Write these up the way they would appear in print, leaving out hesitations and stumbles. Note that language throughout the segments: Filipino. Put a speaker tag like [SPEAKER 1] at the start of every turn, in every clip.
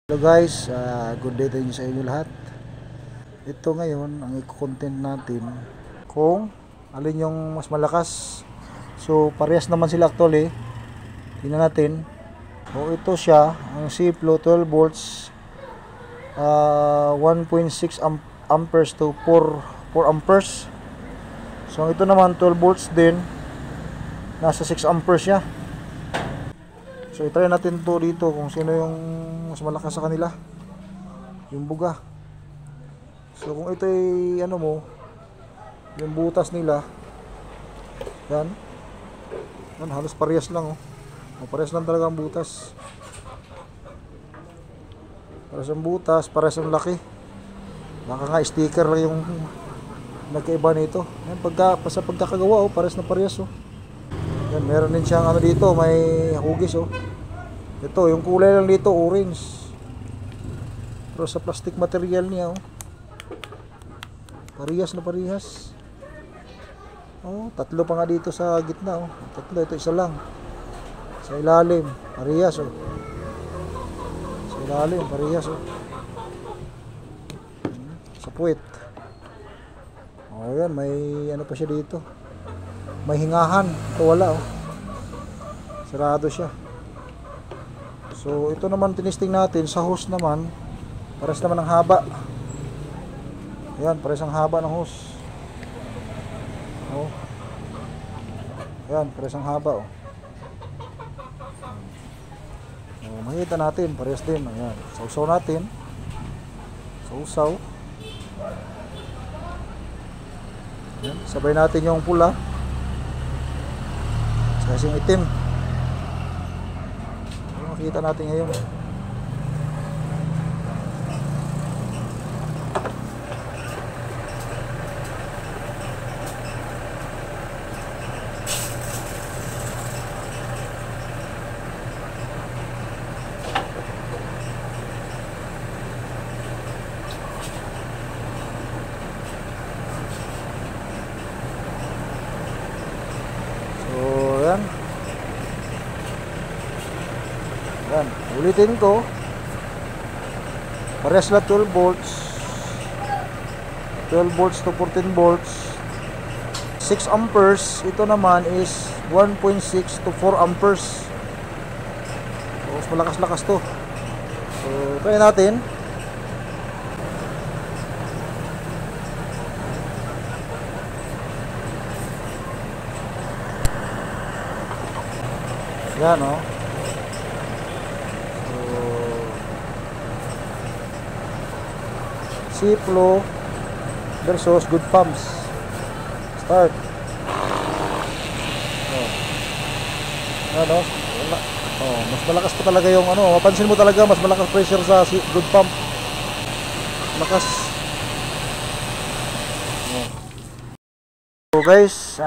[SPEAKER 1] Hello guys, good day tayo sa inyo lahat. Ito ngayon ang i-content natin kung alin yung mas malakas. So parehas naman sila actually. Tingnan natin. So ito siya, ang C-Flow 12 volts, 1.6 amperes to 4 amperes. So ito naman 12 volts din, nasa 6 amperes siya. So i-try natin to dito kung sino yung mas malakas sa kanila, yung buga. So kung ito ay ano mo, yung butas nila, yan halos parehas lang parehas lang talaga ang butas. Parehas ang butas, parehas ang laki. Baka nga sticker lang yung nagkaiba nito. Yan, sa pagkakagawa parehas na parehas Yan, meron din siyang ano dito, may hugis Ito, yung kulay lang dito orange. Pero sa plastic material niya parehas na parehas. Tatlo pa nga dito sa gitna Tatlo, ito isa lang. Sa ilalim, parehas Sa ilalim, parehas Sa puwet. Yan, may ano pa siya dito. May hingahan. Ito wala Sarado siya. So ito naman tinisting natin sa hose naman. Pares naman ang haba. Yan, pares ang haba ng hose. Yan, pares ang haba makita natin, pares din. Ayan, sausaw natin. Sausaw. Yan, sabay natin yung pula. Kasing itim. Makita natin ngayon. Yan, ulitin ko. Parehas na 12 volts. 12 volts to 14 volts. 6 amperes. Ito naman is 1.6 to 4 amperes. So, mas malakas-lakas to. So, try natin. Yan C-Flow versus Good Pumps. Start. Mas malakas pa talaga yung mapansin mo talaga mas malakas pressure sa Good Pump. Malakas. So guys,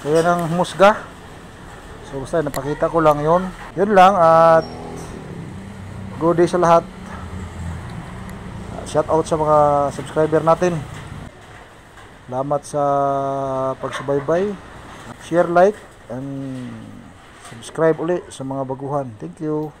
[SPEAKER 1] kaya ng musga. So basta napakita ko lang yun lang at good day sa lahat. Shout out sa mga subscriber natin. Salamat sa pagsubaybay. Share, like, and subscribe uli sa mga baguhan. Thank you.